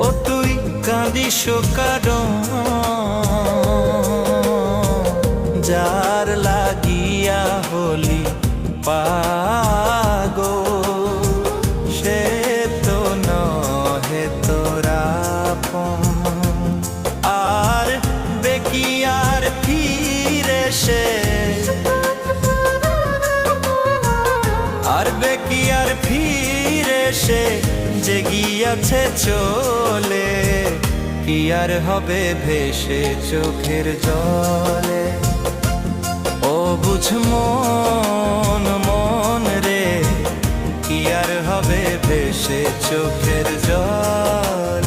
ও তুই কাঁদিস কারণ যার লাগিয়া হলি পাগল, সে তো নহে তোরা আপন। আর দেখি আর ফিরে সে, আর দেখি আর ফিরে সে যে গিয়াছে চলে, কি আর হবে ভেসে চোখের জলে। ও বুঝ মন মন রে, কি আর হবে ভেসে চোখের জল।